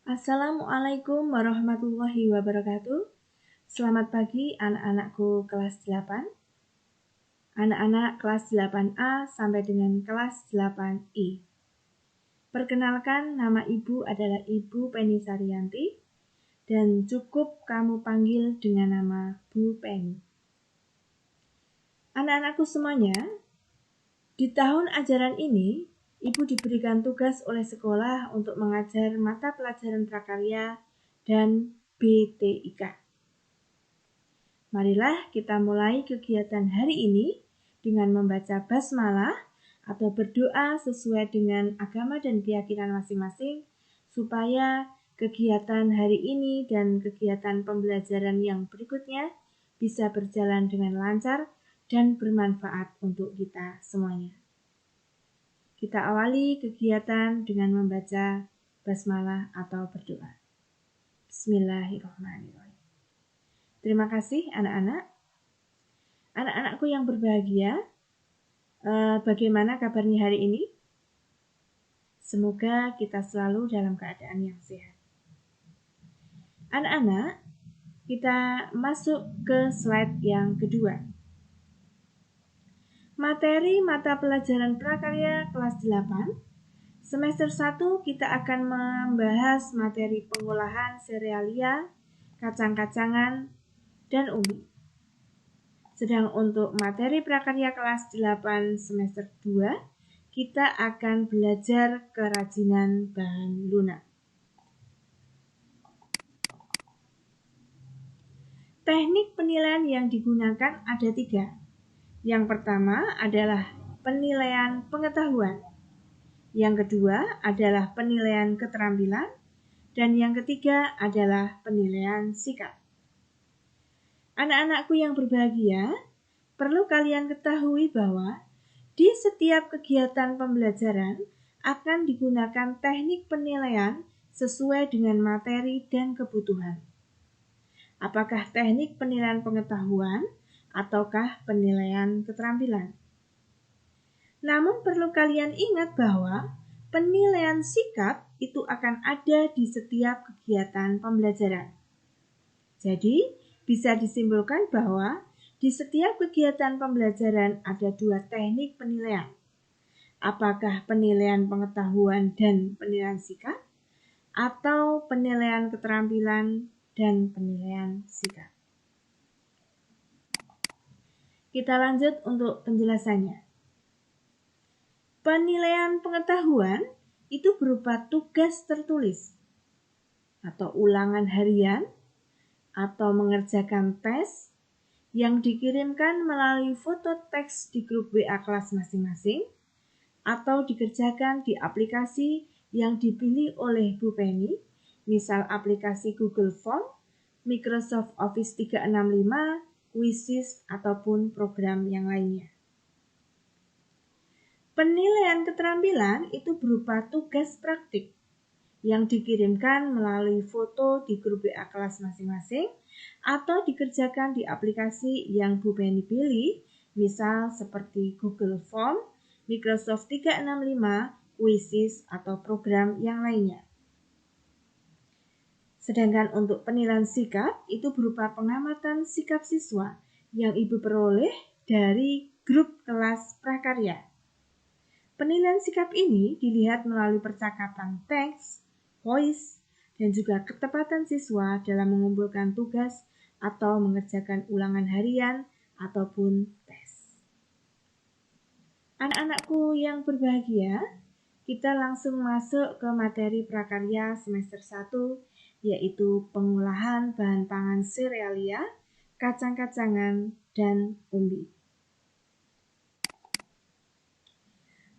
Assalamualaikum warahmatullahi wabarakatuh. Selamat pagi anak-anakku kelas 8. Anak-anak kelas 8A sampai dengan kelas 8I. Perkenalkan, nama Ibu adalah Ibu Penny Saryanti dan cukup kamu panggil dengan nama Bu Penny. Anak-anakku semuanya, di tahun ajaran ini Ibu diberikan tugas oleh sekolah untuk mengajar mata pelajaran prakarya dan BTIK. Marilah kita mulai kegiatan hari ini dengan membaca basmalah atau berdoa sesuai dengan agama dan keyakinan masing-masing supaya kegiatan hari ini dan kegiatan pembelajaran yang berikutnya bisa berjalan dengan lancar dan bermanfaat untuk kita semuanya. Kita awali kegiatan dengan membaca basmalah atau berdoa. Bismillahirrahmanirrahim. Terima kasih anak-anak. Anak-anakku yang berbahagia, bagaimana kabarnya hari ini? Semoga kita selalu dalam keadaan yang sehat. Anak-anak, kita masuk ke slide yang kedua. Materi mata pelajaran prakarya kelas 8. Semester 1 kita akan membahas materi pengolahan serealia, kacang-kacangan, dan umbi. Sedang untuk materi prakarya kelas 8 semester 2, kita akan belajar kerajinan bahan lunak. Teknik penilaian yang digunakan ada 3. Yang pertama adalah penilaian pengetahuan. Yang kedua adalah penilaian keterampilan. Dan yang ketiga adalah penilaian sikap. Anak-anakku yang berbahagia, perlu kalian ketahui bahwa di setiap kegiatan pembelajaran akan digunakan teknik penilaian sesuai dengan materi dan kebutuhan. Apakah teknik penilaian pengetahuan ataukah penilaian keterampilan? Namun perlu kalian ingat bahwa penilaian sikap itu akan ada di setiap kegiatan pembelajaran. Jadi, bisa disimpulkan bahwa di setiap kegiatan pembelajaran ada 2 teknik penilaian. Apakah penilaian pengetahuan dan penilaian sikap, atau penilaian keterampilan dan penilaian sikap. Kita lanjut untuk penjelasannya. Penilaian pengetahuan itu berupa tugas tertulis atau ulangan harian atau mengerjakan tes yang dikirimkan melalui foto teks di grup WA kelas masing-masing atau dikerjakan di aplikasi yang dipilih oleh Bu Penny, misal aplikasi Google Form, Microsoft Office 365, Quizzes, ataupun program yang lainnya. Penilaian keterampilan itu berupa tugas praktik yang dikirimkan melalui foto di grup WA kelas masing-masing atau dikerjakan di aplikasi yang Bu Penny pilih, misal seperti Google Form, Microsoft 365, Quizzes, atau program yang lainnya. Sedangkan untuk penilaian sikap itu berupa pengamatan sikap siswa yang Ibu peroleh dari grup kelas prakarya. Penilaian sikap ini dilihat melalui percakapan teks, voice, dan juga ketepatan siswa dalam mengumpulkan tugas atau mengerjakan ulangan harian ataupun tes. Anak-anakku yang berbahagia, kita langsung masuk ke materi prakarya semester 1, yaitu pengolahan bahan pangan serealia, kacang-kacangan, dan umbi.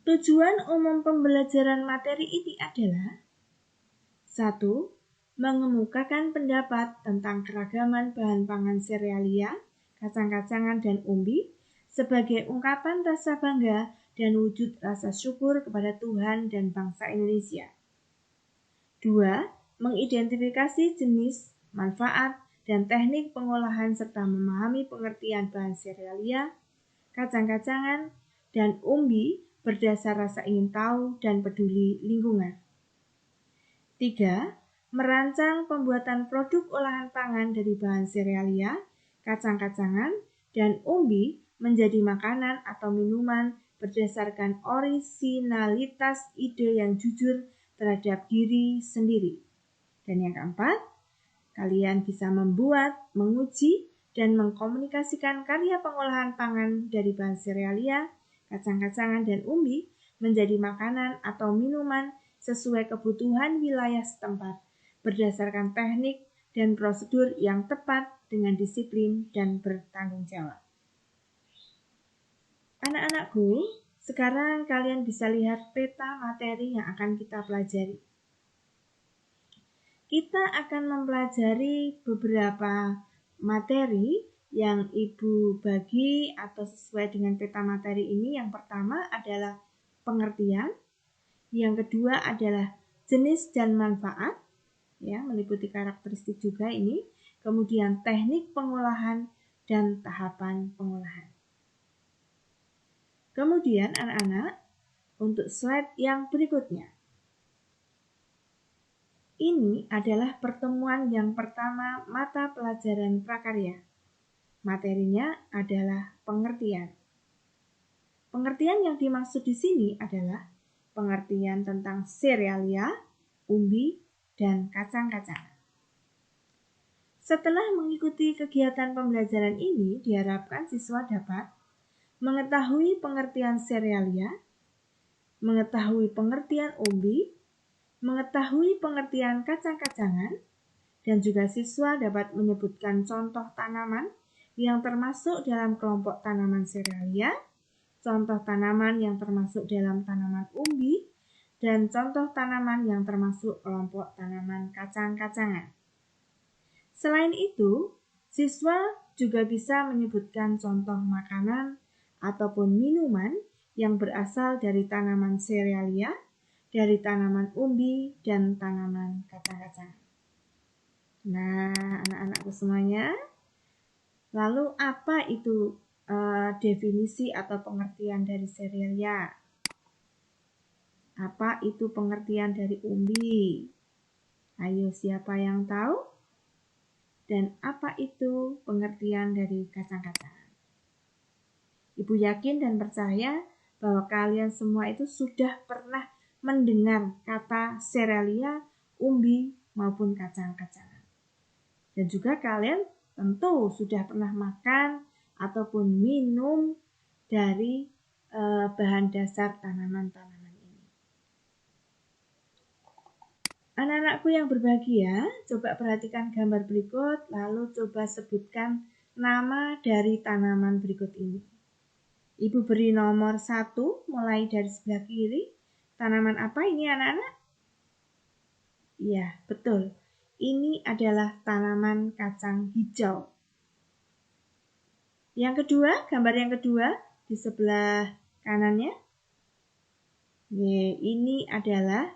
Tujuan umum pembelajaran materi ini adalah 1. Mengemukakan pendapat tentang keragaman bahan pangan serealia, kacang-kacangan, dan umbi sebagai ungkapan rasa bangga dan wujud rasa syukur kepada Tuhan dan bangsa Indonesia. 2. Mengidentifikasi jenis, manfaat, dan teknik pengolahan serta memahami pengertian bahan serealia, kacang-kacangan, dan umbi berdasar rasa ingin tahu dan peduli lingkungan. 3. merancang pembuatan produk olahan pangan dari bahan serealia, kacang-kacangan, dan umbi menjadi makanan atau minuman berdasarkan orisinalitas ide yang jujur terhadap diri sendiri. Dan yang keempat, kalian bisa membuat, menguji, dan mengkomunikasikan karya pengolahan pangan dari bahan serealia, kacang-kacangan, dan umbi menjadi makanan atau minuman sesuai kebutuhan wilayah setempat berdasarkan teknik dan prosedur yang tepat dengan disiplin dan bertanggung jawab. Anak-anakku, sekarang kalian bisa lihat peta materi yang akan kita pelajari. Kita akan mempelajari beberapa materi yang Ibu bagi atau sesuai dengan peta materi ini. Yang pertama adalah pengertian, yang kedua adalah jenis dan manfaat, ya, meliputi karakteristik juga ini, kemudian teknik pengolahan dan tahapan pengolahan. Kemudian anak-anak, untuk slide yang berikutnya. Ini adalah pertemuan yang pertama mata pelajaran prakarya. Materinya adalah pengertian. Pengertian yang dimaksud di sini adalah pengertian tentang serealia, umbi, dan kacang-kacangan. Setelah mengikuti kegiatan pembelajaran ini, diharapkan siswa dapat mengetahui pengertian serealia, mengetahui pengertian umbi, mengetahui pengertian kacang-kacangan, dan juga siswa dapat menyebutkan contoh tanaman yang termasuk dalam kelompok tanaman serealia, contoh tanaman yang termasuk dalam tanaman umbi, dan contoh tanaman yang termasuk kelompok tanaman kacang-kacangan. Selain itu, siswa juga bisa menyebutkan contoh makanan ataupun minuman yang berasal dari tanaman serealia, dari tanaman umbi, dan tanaman kacang-kacangan. Nah, anak-anakku semuanya, lalu apa itu definisi atau pengertian dari serealia? Apa itu pengertian dari umbi? Ayo, siapa yang tahu? Dan apa itu pengertian dari kacang-kacangan? Ibu yakin dan percaya bahwa kalian semua itu sudah pernah mendengar kata serealia, umbi, maupun kacang-kacangan. Dan juga kalian tentu sudah pernah makan ataupun minum dari bahan dasar tanaman-tanaman ini. Anak-anakku yang berbahagia, coba perhatikan gambar berikut, lalu coba sebutkan nama dari tanaman berikut ini. Ibu beri nomor 1 mulai dari sebelah kiri. Tanaman apa ini anak-anak? Ya, betul. Ini adalah tanaman kacang hijau. Yang kedua, gambar yang kedua di sebelah kanannya. Ini adalah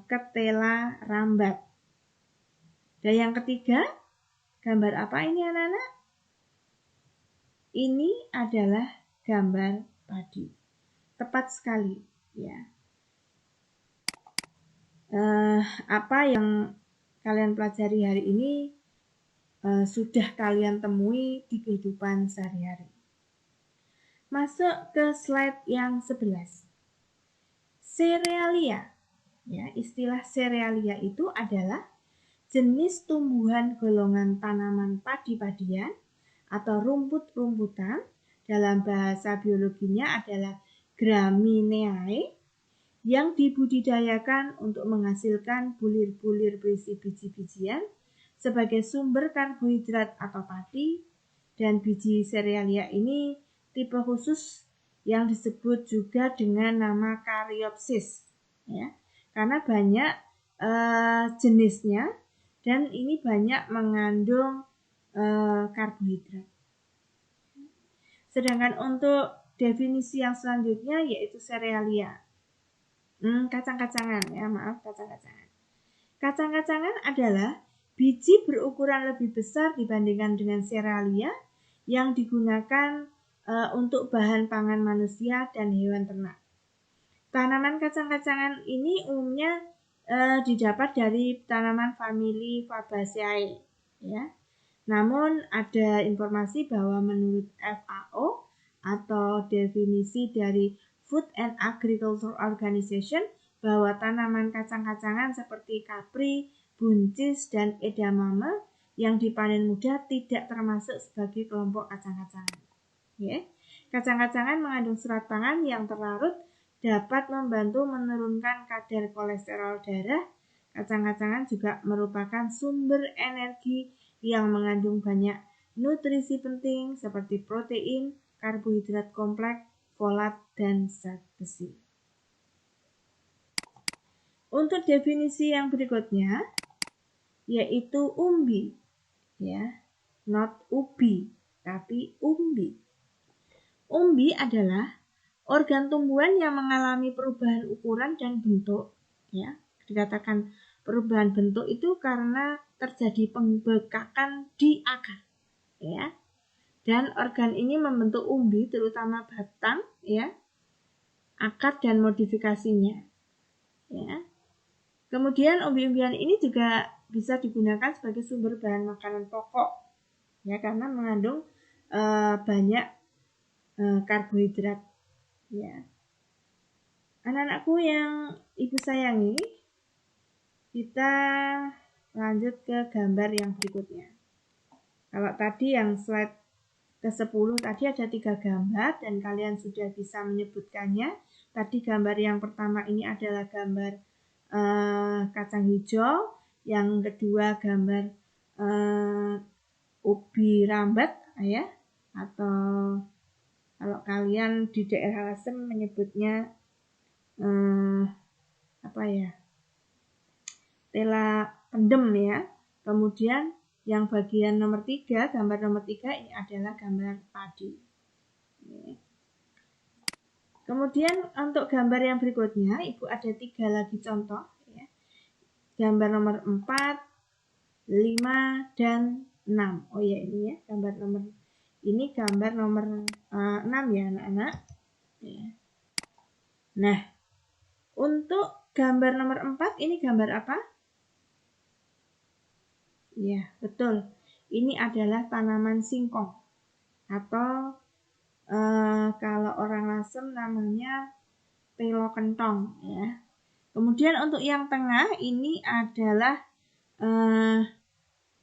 ketela rambat. Dan yang ketiga, gambar apa ini anak-anak? Ini adalah gambar padi. Tepat sekali, ya. Apa yang kalian pelajari hari ini sudah kalian temui di kehidupan sehari-hari. Masuk ke slide yang 11. Serealia. Ya, istilah serealia itu adalah jenis tumbuhan golongan tanaman padi-padian atau rumput-rumputan. Dalam bahasa biologinya adalah Gramineae yang dibudidayakan untuk menghasilkan bulir-bulir berisi biji-bijian sebagai sumber karbohidrat atau padi, dan biji serealia ini tipe khusus yang disebut juga dengan nama Caryopsis, ya, karena banyak jenisnya dan ini banyak mengandung karbohidrat. Sedangkan untuk definisi yang selanjutnya yaitu serealia. Kacang-kacangan, ya maaf, kacang-kacangan. Kacang-kacangan adalah biji berukuran lebih besar dibandingkan dengan serealia yang digunakan untuk bahan pangan manusia dan hewan ternak. Tanaman kacang-kacangan ini umumnya didapat dari tanaman famili Fabaceae, ya. Namun ada informasi bahwa menurut FAO atau definisi dari Food and Agriculture Organization bahwa tanaman kacang-kacangan seperti kapri, buncis, dan edamame yang dipanen muda tidak termasuk sebagai kelompok kacang-kacangan. Ya. Kacang-kacangan mengandung serat pangan yang terlarut dapat membantu menurunkan kadar kolesterol darah. Kacang-kacangan juga merupakan sumber energi yang mengandung banyak nutrisi penting seperti protein, karbohidrat kompleks, folat, dan zat besi. Untuk definisi yang berikutnya yaitu umbi, ya, not ubi, tapi umbi. Umbi adalah organ tumbuhan yang mengalami perubahan ukuran dan bentuk, ya. Dikatakan perubahan bentuk itu karena terjadi pembekakan di akar, ya. Dan organ ini membentuk umbi terutama batang, ya, akar dan modifikasinya, ya. Kemudian umbi-umbian ini juga bisa digunakan sebagai sumber bahan makanan pokok, ya, karena mengandung banyak karbohidrat, ya. Anak-anakku yang ibu sayangi, kita lanjut ke gambar yang berikutnya. Kalau tadi yang slide ke-10 tadi ada 3 gambar dan kalian sudah bisa menyebutkannya. Tadi gambar yang pertama ini adalah gambar kacang hijau, yang kedua gambar ubi rambat, ya, atau kalau kalian di daerah Lasem menyebutnya tela pendem, ya. Kemudian yang bagian nomor 3, gambar nomor 3 ini adalah gambar padi. Kemudian untuk gambar yang berikutnya, Ibu ada 3 lagi contoh, ya. Gambar nomor 4, 5, dan 6. Oh ya, ini ya, gambar nomor 6 ya anak-anak. Ya. Nah, untuk gambar nomor 4 ini gambar apa? Ya, betul. Ini adalah tanaman singkong atau kalau orang Lasem namanya telo kentong, ya. Kemudian untuk yang tengah ini adalah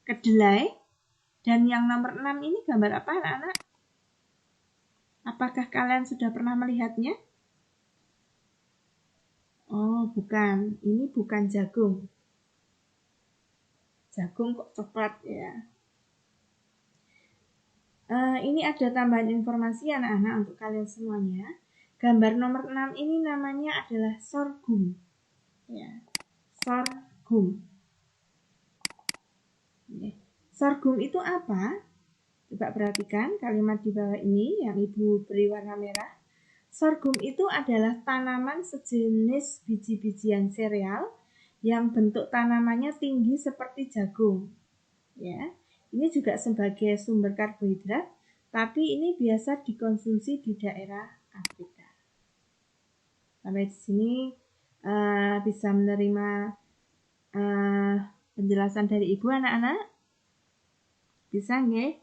kedelai, dan yang nomor 6 ini gambar apa anak-anak? Apakah kalian sudah pernah melihatnya? Oh, bukan. Ini bukan jagung. Jagung kok coklat, ya. Ini ada tambahan informasi anak-anak untuk kalian semuanya. Gambar nomor 6 ini namanya adalah sorghum. Ya, sorghum. Sorghum itu apa? Coba perhatikan kalimat di bawah ini yang Ibu beri warna merah. Sorghum itu adalah tanaman sejenis biji-bijian sereal yang bentuk tanamannya tinggi seperti jagung. Ya, ini juga sebagai sumber karbohidrat, tapi ini biasa dikonsumsi di daerah Afrika. Sampai di sini bisa menerima penjelasan dari Ibu anak-anak? Bisa nggih?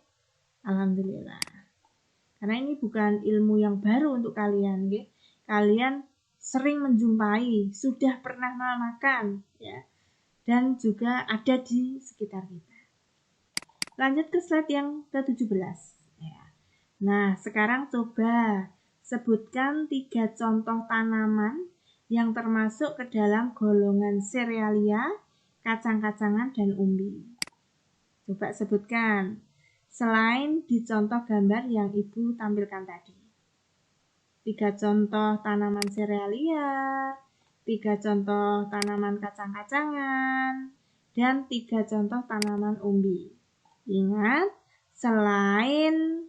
Alhamdulillah. Karena ini bukan ilmu yang baru untuk kalian, nggih. Kalian sering menjumpai, sudah pernah makan, ya. Dan juga ada di sekitar kita. Lanjut ke slide yang ke-17. Ya. Nah, sekarang coba sebutkan 3 contoh tanaman yang termasuk ke dalam golongan serealia, kacang-kacangan, dan umbi. Coba sebutkan, selain di contoh gambar yang Ibu tampilkan tadi. 3 contoh tanaman serealia, 3 contoh tanaman kacang-kacangan, dan 3 contoh tanaman umbi. Ingat, selain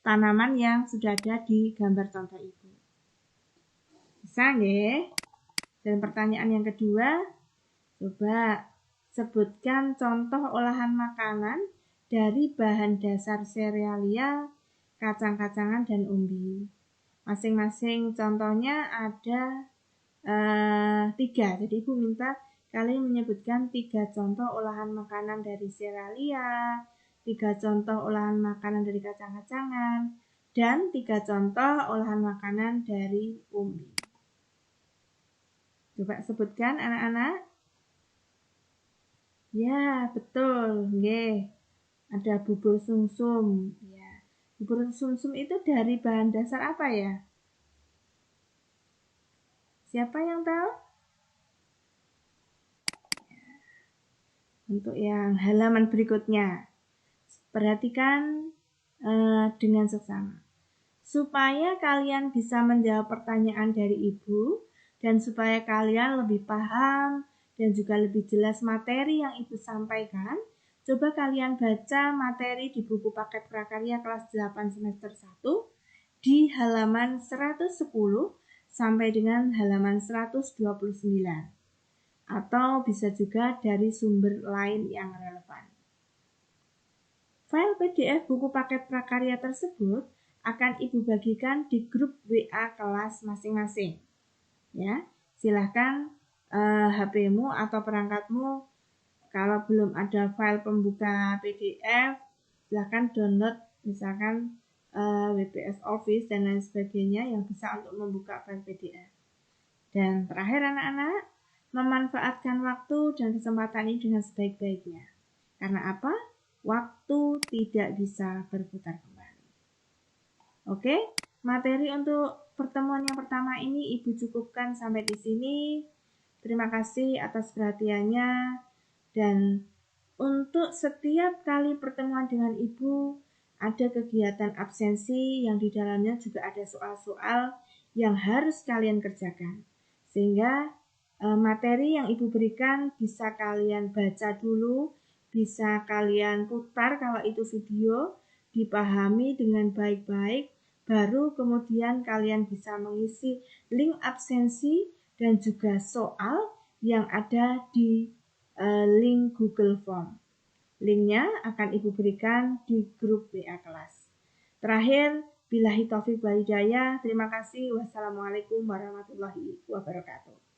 tanaman yang sudah ada di gambar contoh Ibu. Bisa nggih? Dan pertanyaan yang kedua, coba sebutkan contoh olahan makanan dari bahan dasar serealia, kacang-kacangan, dan umbi. Masing-masing contohnya ada 3. Jadi Ibu minta kalian menyebutkan 3 contoh olahan makanan dari serealia, 3 contoh olahan makanan dari kacang-kacangan, dan 3 contoh olahan makanan dari umbi. Coba sebutkan anak-anak. Ya, betul. Nggih. Ada bubur sumsum. Ya. Bubur sumsum itu dari bahan dasar apa ya? Siapa yang tahu? Untuk yang halaman berikutnya, perhatikan dengan seksama. Supaya kalian bisa menjawab pertanyaan dari Ibu, dan supaya kalian lebih paham dan juga lebih jelas materi yang Ibu sampaikan, coba kalian baca materi di buku paket prakarya kelas 8 semester 1 di halaman 110 sampai dengan halaman 129. Atau bisa juga dari sumber lain yang relevan. File PDF buku paket prakarya tersebut akan Ibu bagikan di grup WA kelas masing-masing. Ya, silahkan HP-mu atau perangkatmu kalau belum ada file pembuka PDF, silahkan download misalkan WPS Office dan lain sebagainya yang bisa untuk membuka file PDF. Dan terakhir anak-anak, memanfaatkan waktu dan kesempatan ini dengan sebaik-baiknya. Karena apa? Waktu tidak bisa berputar kembali. Oke, materi untuk pertemuan yang pertama ini Ibu cukupkan sampai di sini. Terima kasih atas perhatiannya. Dan untuk setiap kali pertemuan dengan Ibu, ada kegiatan absensi yang di dalamnya juga ada soal-soal yang harus kalian kerjakan. Sehingga materi yang Ibu berikan bisa kalian baca dulu, bisa kalian putar kalau itu video, dipahami dengan baik-baik, baru kemudian kalian bisa mengisi link absensi dan juga soal yang ada di link Google Form. Linknya akan Ibu berikan di grup WA kelas. Terakhir, billahi taufiq wal hidayah. Terima kasih. Wassalamualaikum warahmatullahi wabarakatuh.